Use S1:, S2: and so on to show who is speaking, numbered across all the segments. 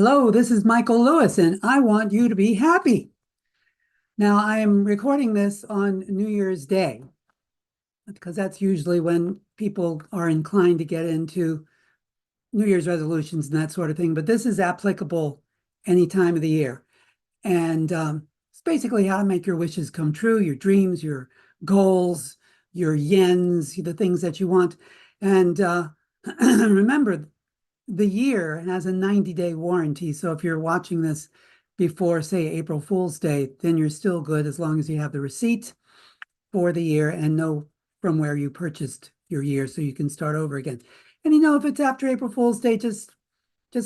S1: Hello, this is Michael Lewis, and I want you to be happy. Now, I am recording this on New Year's Day because that's usually when people are inclined to get into New Year's resolutions and that sort of thing. But this is applicable any time of the year. And it's basically how to make your wishes come true, your dreams, your goals, your yens, the things that you want. And remember, the year has a 90-day warranty. So if you're watching this before, say, April Fool's Day, then you're still good as long as you have the receipt for the year and know from where you purchased your year so you can start over again. And if it's after April Fool's Day, just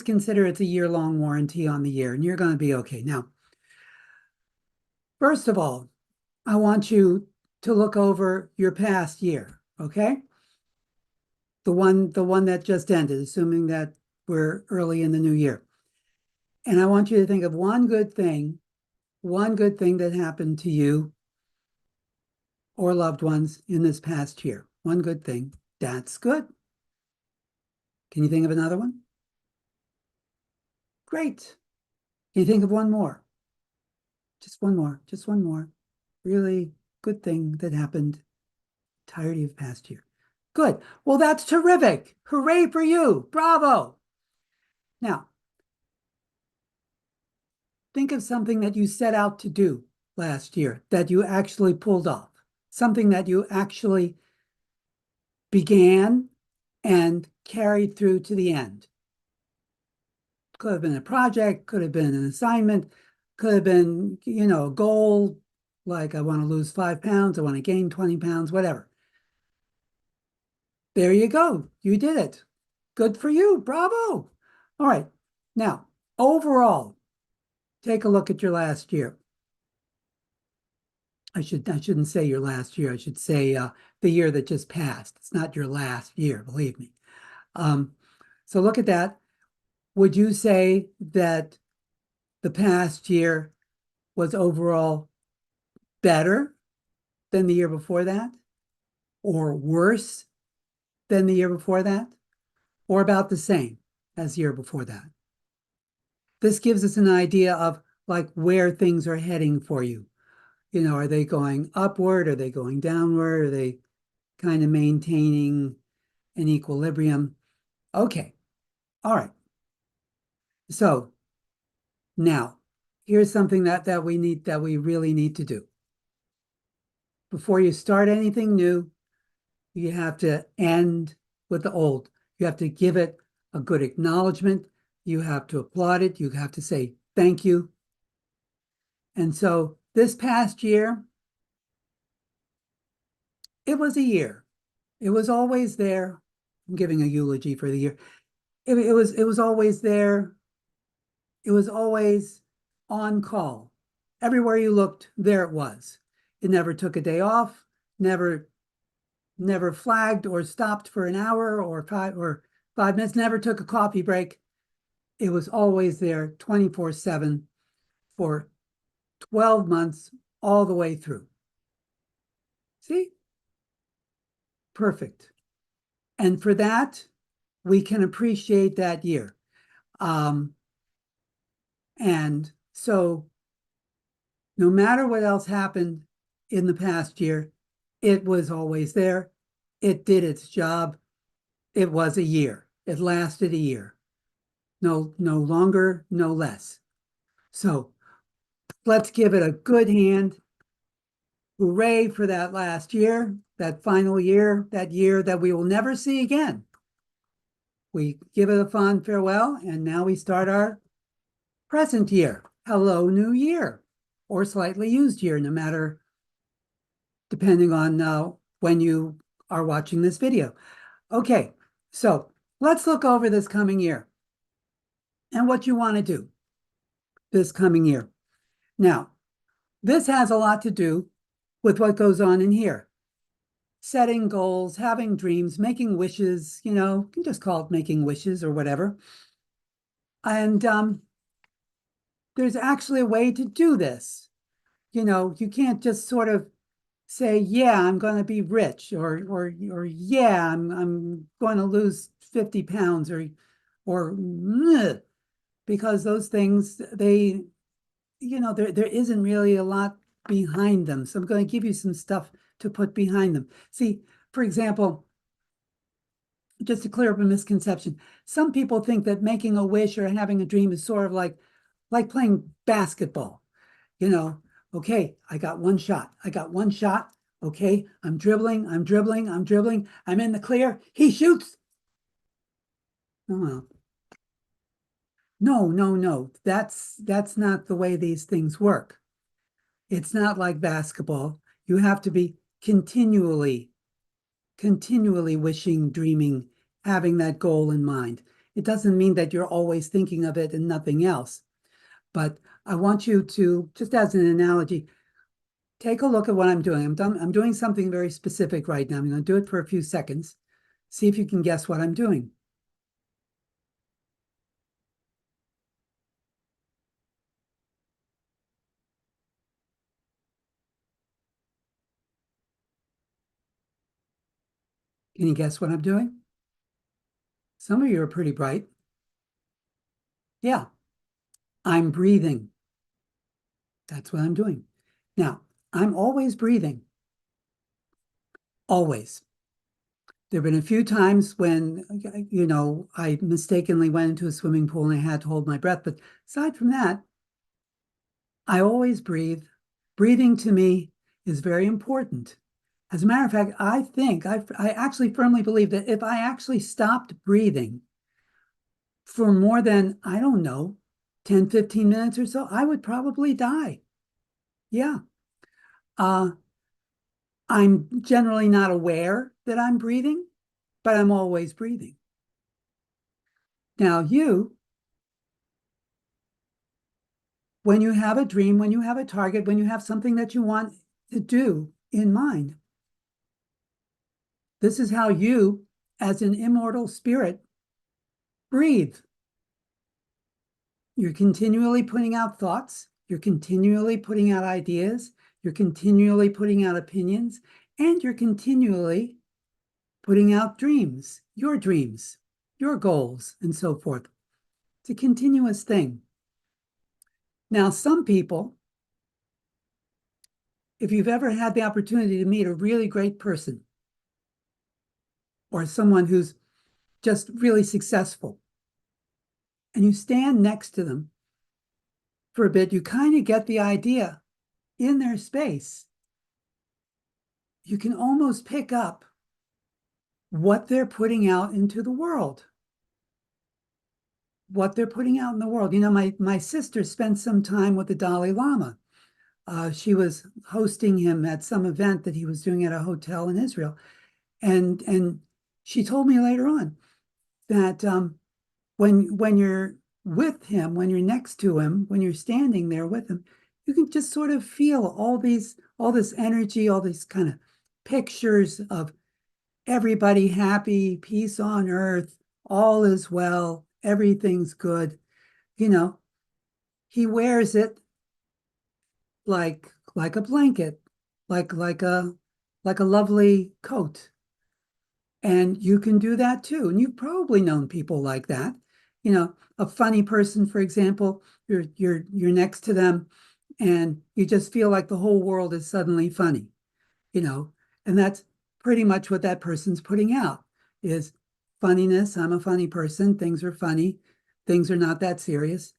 S1: consider it's a year-long warranty on the year and you're going to be okay. Now, first of all, I want you to look over your past year, okay? The one that just ended, assuming that we're early in the new year. And I want you to think of one good thing that happened to you or loved ones in this past year. One good thing. That's good. Can you think of another one? Great. Can you think of one more? Just one more. Just one more. Really good thing that happened entirety of past year. Good. Well, that's terrific. Hooray for you. Bravo. Now, think of something that you set out to do last year that you actually pulled off, something that you actually began and carried through to the end. Could have been a project, could have been an assignment, could have been, a goal, like I want to lose 5 pounds, I want to gain 20 pounds, whatever. There you go. You did it. Good for you. Bravo. All right. Now, overall, take a look at your last year. I shouldn't say your last year. I should say the year that just passed. It's not your last year, believe me. So look at that. Would you say that the past year was overall better than the year before that, or worse than the year before that, or about the same as the year before that? This gives us an idea of like where things are heading for you. Are they going upward? Are they going downward? Are they kind of maintaining an equilibrium? Okay. All right. So now here's something that we really need to do. Before you start anything new, you have to end with the old. You have to give it a good acknowledgement. You have to applaud it. You have to say thank you. And so this past year, it was a year. It was always there. I'm giving a eulogy for the year. It was always there. It was always on call. Everywhere you looked, there it was. It never took a day off, never flagged or stopped for an hour or 5 minutes, never took a coffee break. It was always there 24/7 for 12 months all the way through. See? Perfect. And for that, we can appreciate that year. And so no matter what else happened in the past year, it was always there. It did its job. It was a year. It lasted a year. No longer, no less. So let's give it a good hand. Hooray for that last year, that final year, that year that we will never see again. We give it a fond farewell, and now we start our present year. Hello, new year, or slightly used year, no matter, depending on when you are watching this video. Okay, so let's look over this coming year and what you want to do this coming year. Now, this has a lot to do with what goes on in here. Setting goals, having dreams, making wishes, you can just call it making wishes or whatever. And there's actually a way to do this. You can't just sort of say, yeah, I'm going to be rich, or yeah, I'm going to lose 50 pounds, or because those things, there isn't really a lot behind them. So I'm going to give you some stuff to put behind them. See, for example, just to clear up a misconception, some people think that making a wish or having a dream is sort of like playing basketball. You know, okay, I got one shot. I got one shot. Okay, I'm dribbling, I'm dribbling, I'm dribbling. I'm in the clear. He shoots. Oh, no, no, no. That's not the way these things work. It's not like basketball. You have to be continually wishing, dreaming, having that goal in mind. It doesn't mean that you're always thinking of it and nothing else. But I want you to, just as an analogy, take a look at what I'm doing. I'm doing something very specific right now. I'm going to do it for a few seconds. See if you can guess what I'm doing. Can you guess what I'm doing? Some of you are pretty bright. Yeah, I'm breathing. That's what I'm doing. Now, I'm always breathing, always. There have been a few times when, I mistakenly went into a swimming pool and I had to hold my breath. But aside from that, I always breathe. Breathing to me is very important. As a matter of fact, I actually firmly believe that if I actually stopped breathing for more than, I don't know, 10, 15 minutes or so, I would probably die. Yeah. Uh, I'm generally not aware that I'm breathing, but I'm always breathing. Now, when you have a dream, when you have a target, when you have something that you want to do in mind, this is how you, as an immortal spirit, breathe. You're continually putting out thoughts, you're continually putting out ideas, you're continually putting out opinions, and you're continually putting out dreams, your goals, and so forth. It's a continuous thing. Now, some people, if you've ever had the opportunity to meet a really great person or someone who's just really successful, and you stand next to them for a bit, you kind of get the idea in their space. You can almost pick up what they're putting out into the world. What they're putting out in the world. My sister spent some time with the Dalai Lama. She was hosting him at some event that he was doing at a hotel in Israel. And she told me later on that when you're with him, when you're next to him, when you're standing there with him, you can just sort of feel all this energy, all these kind of pictures of everybody happy, peace on earth, all is well, everything's good. You know, he wears it like a blanket, like a lovely coat. And you can do that too. And you've probably known people like that. A funny person, for example, you're next to them and you just feel like the whole world is suddenly funny, you know, and that's pretty much what that person's putting out is funniness. I'm a funny person. Things are funny. Things are not that serious.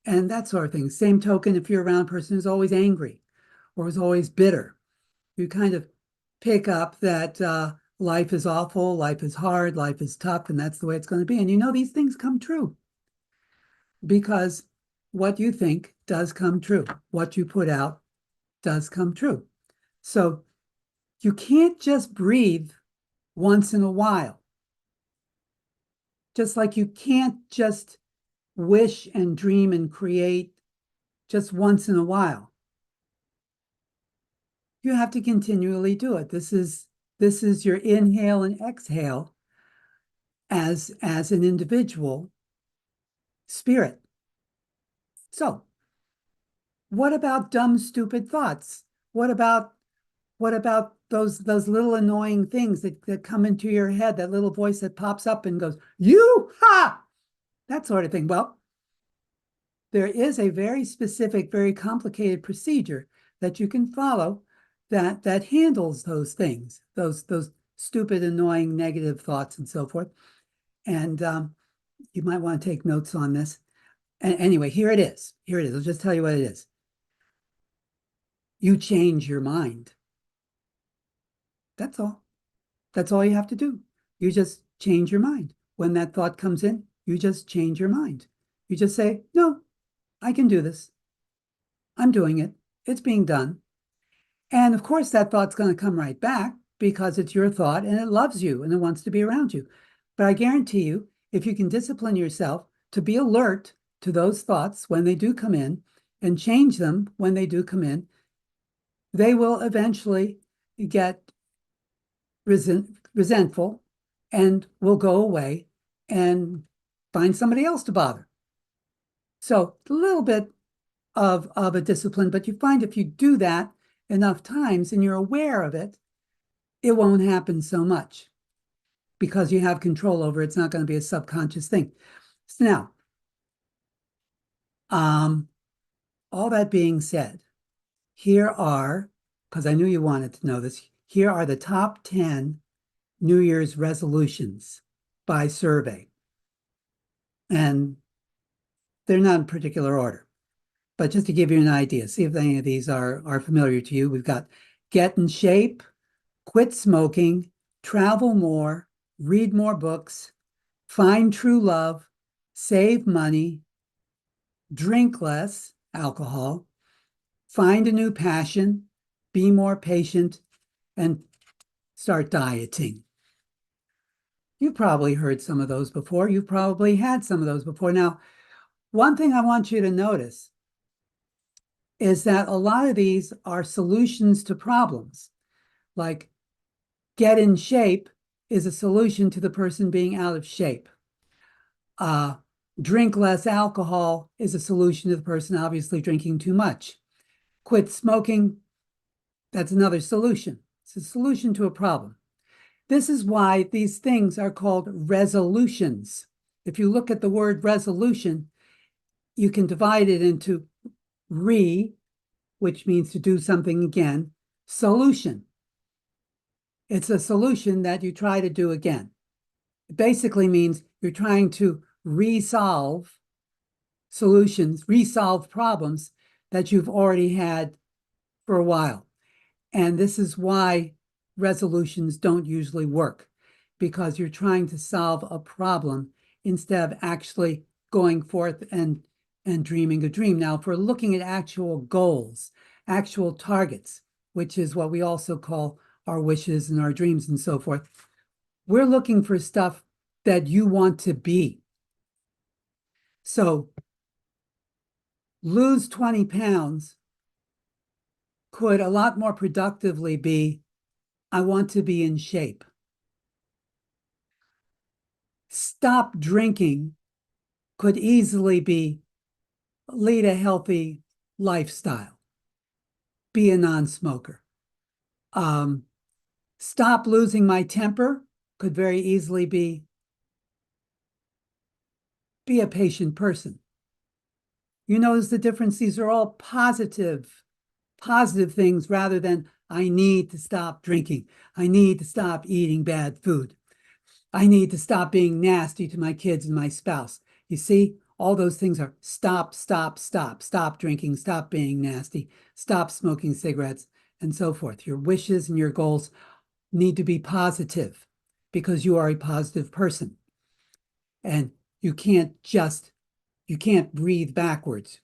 S1: And that sort of thing. Same token, if you're around a person who's always angry or is always bitter, you kind of pick up that life is awful, life is hard, life is tough, and that's the way it's going to be. And these things come true because what you think does come true. What you put out does come true. So you can't just breathe once in a while, just like you can't just wish and dream and create just once in a while. You have to continually do it. This is your inhale and exhale as an individual spirit. So, what about dumb, stupid thoughts? What about those little annoying things that come into your head, that little voice that pops up and goes, you ha, that sort of thing? Well, there is a very specific, very complicated procedure that you can follow that handles those things, those stupid, annoying, negative thoughts and so forth. And you might want to take notes on this. And anyway, here it is. Here it is. I'll just tell you what it is. You change your mind. That's all. That's all you have to do. You just change your mind. When that thought comes in, you just change your mind. You just say, no, I can do this. I'm doing it. It's being done. And of course, that thought's going to come right back because it's your thought and it loves you and it wants to be around you. But I guarantee you, if you can discipline yourself to be alert to those thoughts when they do come in and change them when they do come in, they will eventually get resentful and will go away and find somebody else to bother. So a little bit of a discipline, but you find if you do that enough times and you're aware of it, it won't happen so much because you have control over it. It's not going to be a subconscious thing. So now, all that being said, here are, because I knew you wanted to know this, here are the top 10 New Year's resolutions by survey. And they're not in particular order. But just to give you an idea, see if any of these are familiar to you. We've got get in shape, quit smoking, travel more, read more books, find true love, save money, drink less alcohol, find a new passion, be more patient, and start dieting. You've probably heard some of those before. You've probably had some of those before. Now, one thing I want you to notice is that a lot of these are solutions to problems. Like get in shape is a solution to the person being out of shape. Drink less alcohol is a solution to the person obviously drinking too much. Quit smoking, that's another solution. It's a solution to a problem. This is why these things are called resolutions. If you look at the word resolution, you can divide it into which means to do something again, solution. It's a solution that you try to do again. It basically means you're trying to resolve problems that you've already had for a while. And this is why resolutions don't usually work, because you're trying to solve a problem instead of actually going forth and dreaming a dream. Now, if we're looking at actual goals, actual targets, which is what we also call our wishes and our dreams and so forth, we're looking for stuff that you want to be. So lose 20 pounds could a lot more productively be, I want to be in shape. Stop drinking could easily be, lead a healthy lifestyle, be a non-smoker. Stop losing my temper could very easily be a patient person. You notice the difference? These are all positive things rather than I need to stop drinking. I need to stop eating bad food. I need to stop being nasty to my kids and my spouse. You see, all those things are stop drinking, stop being nasty, stop smoking cigarettes, and so forth. Your wishes and your goals need to be positive because you are a positive person. And you can't breathe backwards.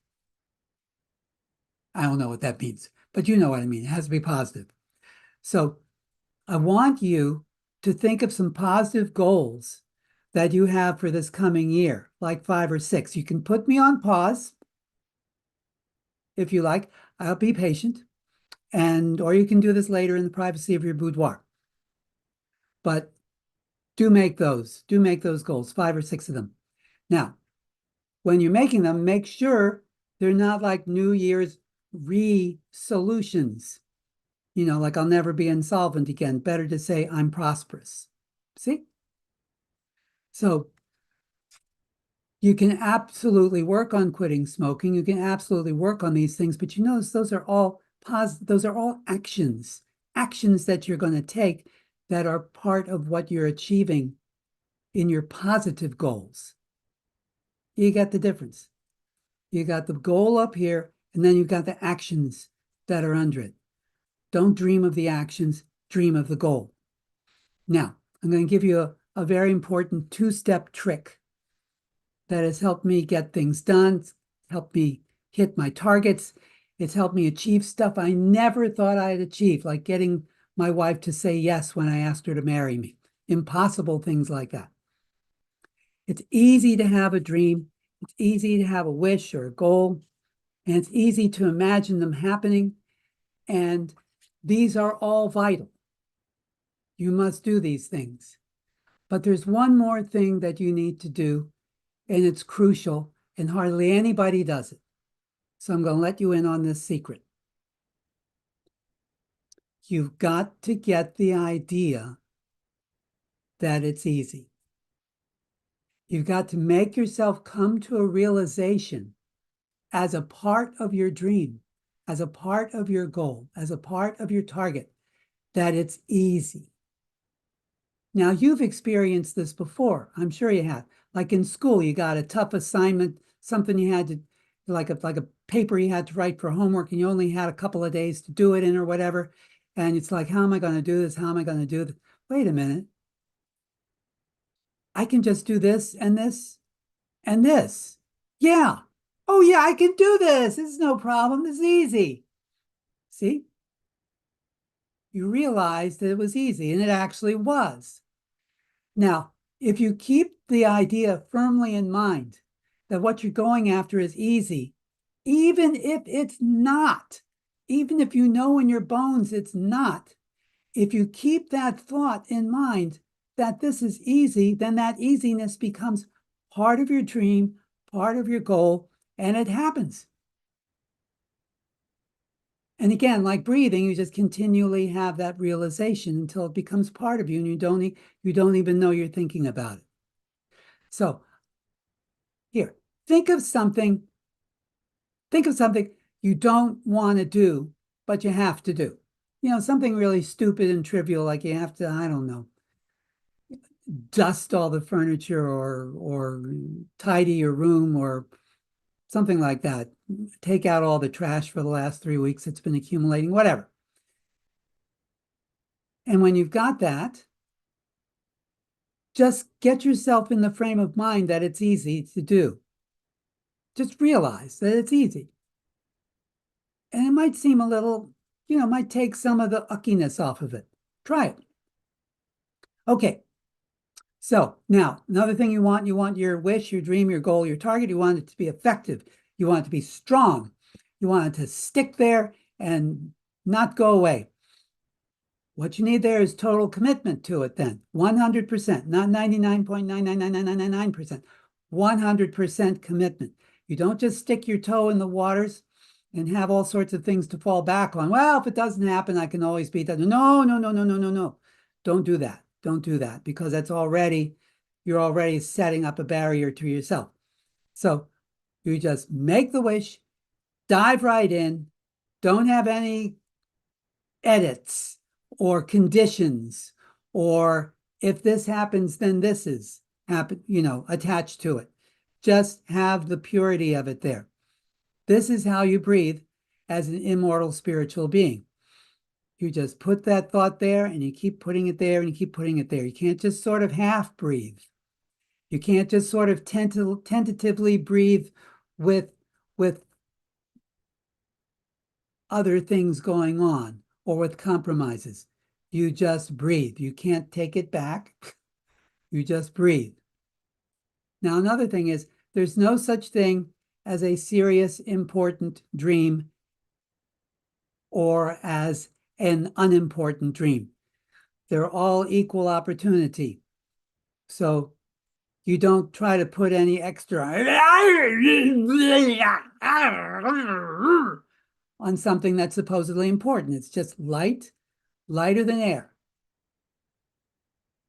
S1: I don't know what that means, but you know what I mean. It has to be positive. So I want you to think of some positive goals that you have for this coming year, like 5 or 6. You can put me on pause if you like. I'll be patient. Or you can do this later in the privacy of your boudoir. But do make those goals, 5 or 6 of them. Now, when you're making them, make sure they're not like New Year's resolutions. Like I'll never be insolvent again. Better to say I'm prosperous. See? So You can absolutely work on quitting smoking. You can absolutely work on these things, but you notice those are all those are all actions that you're going to take that are part of what you're achieving in your positive goals. You get the difference. You got the goal up here, and then you've got the actions that are under it. Don't dream of the actions, dream of the goal. Now, I'm going to give you a very important two-step trick that has helped me get things done, helped me hit my targets. It's helped me achieve stuff I never thought I'd achieve, like getting my wife to say yes when I asked her to marry me. Impossible things like that. It's easy to have a dream. It's easy to have a wish or a goal, and it's easy to imagine them happening. And these are all vital. You must do these things. But there's one more thing that you need to do, and it's crucial, and hardly anybody does it. So I'm going to let you in on this secret. You've got to get the idea that it's easy. You've got to make yourself come to a realization as a part of your dream, as a part of your goal, as a part of your target, that it's easy. Now, you've experienced this before. I'm sure you have. Like in school, you got a tough assignment, something you had to, like a paper you had to write for homework, and you only had a couple of days to do it in or whatever. And it's like, how am I going to do this? How am I going to do this? Wait a minute. I can just do this and this and this. Yeah. Oh, yeah, I can do this. This is no problem. This is easy. See? You realized that it was easy, and it actually was. Now, if you keep the idea firmly in mind that what you're going after is easy, even if it's not, even if you know in your bones it's not, if you keep that thought in mind that this is easy, then that easiness becomes part of your dream, part of your goal, and it happens. And again, like breathing, you just continually have that realization until it becomes part of you, and you don't even know you're thinking about it. So here, think of something you don't want to do, but you have to do. You know, something really stupid and trivial, like you have to, I don't know, dust all the furniture or tidy your room or something like that. Take out all the trash for the last 3 weeks. It's been accumulating, whatever. And when you've got that, just get yourself in the frame of mind that it's easy to do. Just realize that it's easy. And it might seem a little, might take some of the uckiness off of it. Try it. Okay. So now another thing you want your wish, your dream, your goal, your target, you want it to be effective. You want it to be strong. You want it to stick there and not go away. What you need there is total commitment to it then. 100%, not 99.99999%. 100% commitment. You don't just stick your toe in the waters and have all sorts of things to fall back on. Well, if it doesn't happen, I can always beat that. No, no, no, no, no, no, no. Don't do that. Don't do that, because you're already setting up a barrier to yourself. So you just make the wish, dive right in, don't have any edits or conditions, or if this happens, then this is attached to it. Just have the purity of it there. This is how you breathe as an immortal spiritual being. You just put that thought there and you keep putting it there and you keep putting it there. You can't just sort of half breathe. You can't just sort of tentatively breathe with other things going on or with compromises. You just breathe. You can't take it back. You just breathe. Now, another thing is there's no such thing as a serious, important dream or as an unimportant dream. They're all equal opportunity. So you don't try to put any extra on something that's supposedly important. It's just lighter than air.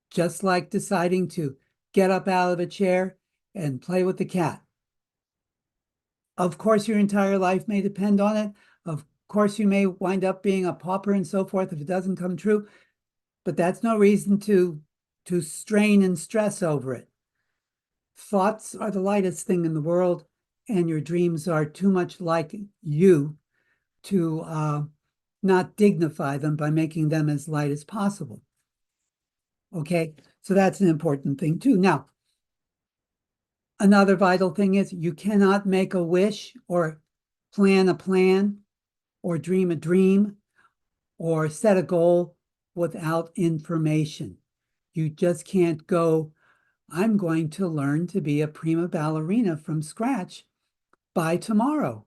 S1: Just like deciding to get up out of a chair and play with the cat. Of course, your entire life may depend on it. Of course, you may wind up being a pauper and so forth if it doesn't come true, but that's no reason to strain and stress over it. Thoughts are the lightest thing in the world, and your dreams are too much like you to not dignify them by making them as light as possible. Okay, so that's an important thing too. Now, another vital thing is you cannot make a wish or plan a plan or dream a dream or set a goal without information. You just can't go, I'm going to learn to be a prima ballerina from scratch by tomorrow,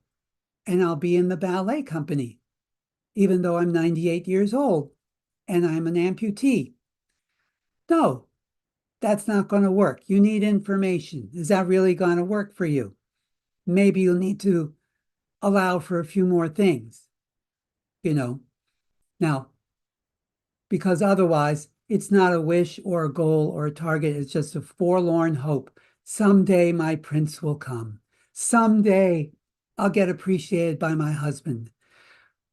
S1: and I'll be in the ballet company, even though I'm 98 years old and I'm an amputee. No, that's not going to work. You need information. Is that really going to work for you? Maybe you'll need to allow for a few more things, you know. Now, because otherwise, it's not a wish or a goal or a target. It's just a forlorn hope. Someday my prince will come. Someday I'll get appreciated by my husband.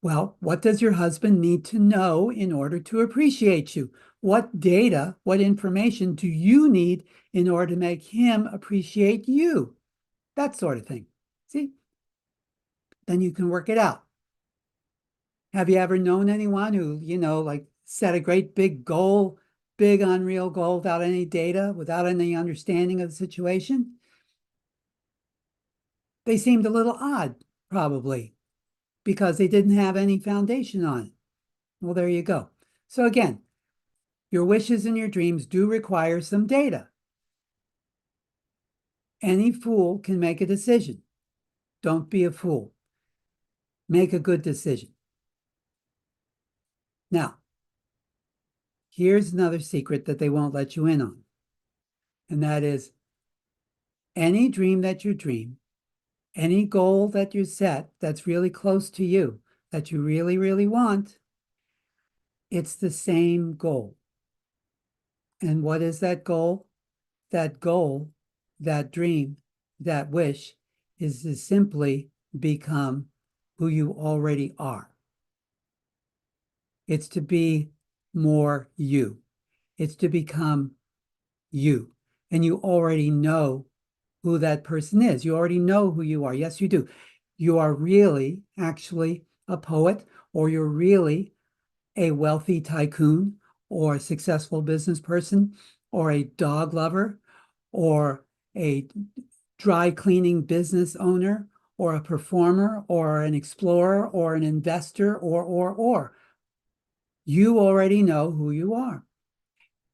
S1: Well, what does your husband need to know in order to appreciate you? What data, what information do you need in order to make him appreciate you? That sort of thing. See? Then you can work it out. Have you ever known anyone who, like set a great big goal, big unreal goal without any data, without any understanding of the situation? They seemed a little odd, probably, because they didn't have any foundation on it. Well, there you go. So again, your wishes and your dreams do require some data. Any fool can make a decision. Don't be a fool. Make a good decision. Now, here's another secret that they won't let you in on. And that is any dream that you dream, any goal that you set that's really close to you, that you really, really want, it's the same goal. And what is that goal? That goal, that dream, that wish is to simply become who you already are. It's to be more you. It's to become you. And you already know who that person is. You already know who you are. Yes, you do. You are really actually a poet, or you're really a wealthy tycoon, or a successful business person, or a dog lover, or a dry cleaning business owner, or a performer, or an explorer, or an investor, or. You already know who you are.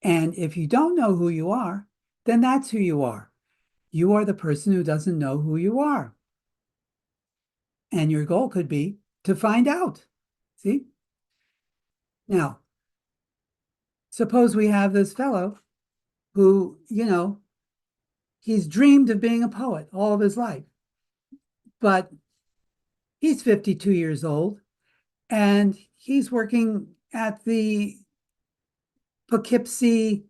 S1: And if you don't know who you are, then that's who you are. You are the person who doesn't know who you are. And your goal could be to find out. See? Now, suppose we have this fellow who, he's dreamed of being a poet all of his life, but he's 52 years old and he's working at the Poughkeepsie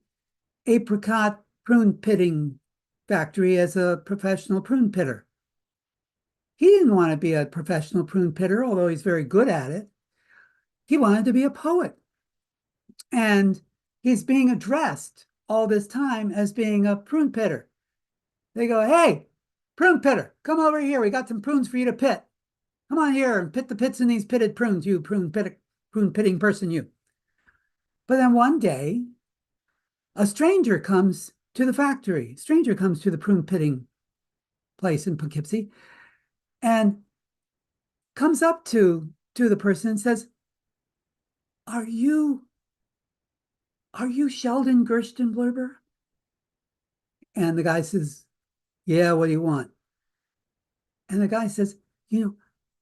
S1: apricot prune pitting factory as a professional prune pitter. He didn't want to be a professional prune pitter, although he's very good at it. He wanted to be a poet. And he's being addressed all this time as being a prune pitter. They go, hey, prune pitter, come over here. We got some prunes for you to pit. Come on here and pit the pits in these pitted prunes, you prune pitting person, you. But then one day, a stranger comes to the factory. A stranger comes to the prune pitting place in Poughkeepsie and comes up to the person and says, Are you Sheldon Gerstenblurber? And the guy says, yeah, what do you want? And the guy says,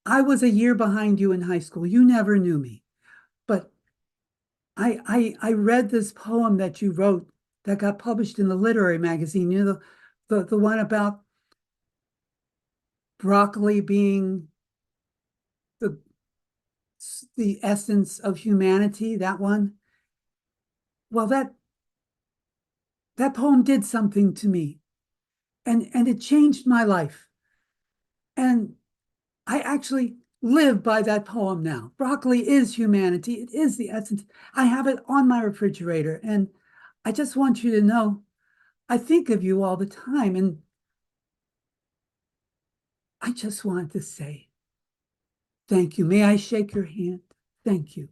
S1: I was a year behind you in high school. You never knew me. But I read this poem that you wrote that got published in the literary magazine, the one about broccoli being the essence of humanity, that one. Well, that poem did something to me. And it changed my life. And I actually live by that poem now. Broccoli is humanity. It is the essence. I have it on my refrigerator. And I just want you to know I think of you all the time. And I just wanted to say thank you. May I shake your hand? Thank you.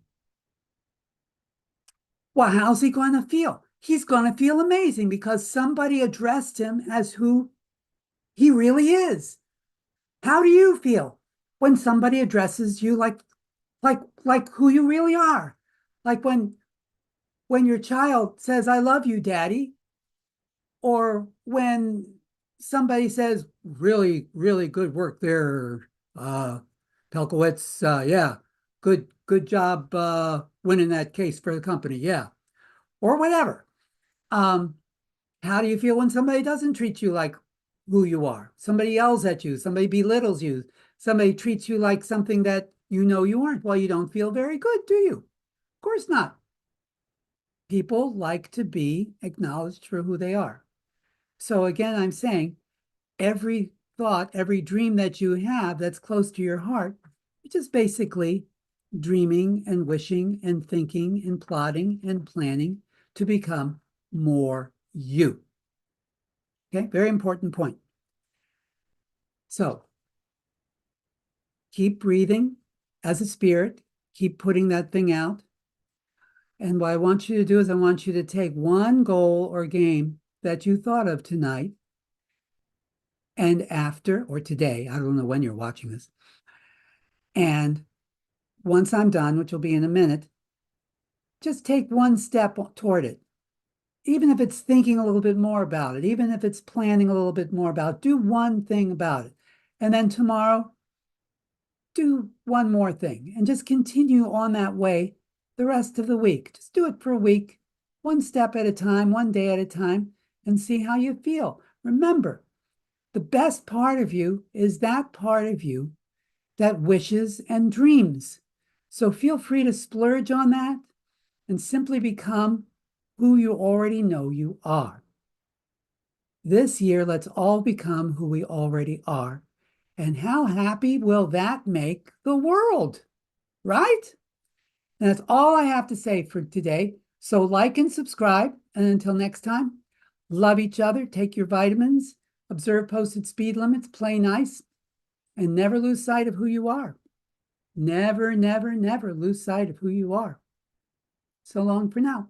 S1: Well, how's he going to feel? He's going to feel amazing because somebody addressed him as who he really is. How do you feel when somebody addresses you like who you really are? Like when your child says, I love you, daddy, or when somebody says, really, really good work there, Pelkowitz. Yeah, good job winning that case for the company. Yeah, or whatever. Um, how do you feel when somebody doesn't treat you like who you are? Somebody yells at you, somebody belittles you, somebody treats you like something that you know you aren't. Well, you don't feel very good, do you? Of course not. People like to be acknowledged for who they are. So again, I'm saying every thought, every dream that you have that's close to your heart, which is basically dreaming and wishing and thinking and plotting and planning to become more you. Okay, very important point. So keep breathing as a spirit, keep putting that thing out. And what I want you to do is I want you to take one goal or game that you thought of tonight and after, or today, I don't know when you're watching this. And once I'm done, which will be in a minute, just take one step toward it. Even if it's thinking a little bit more about it, even if it's planning a little bit more about it, do one thing about it. And then tomorrow, do one more thing and just continue on that way the rest of the week. Just do it for a week, one step at a time, one day at a time, and see how you feel. Remember, the best part of you is that part of you that wishes and dreams. So feel free to splurge on that and simply become who you already know you are. This year, let's all become who we already are. And how happy will that make the world, right? And that's all I have to say for today. So like and subscribe. And until next time, love each other, take your vitamins, observe posted speed limits, play nice, and never lose sight of who you are. Never, never, never lose sight of who you are. So long for now.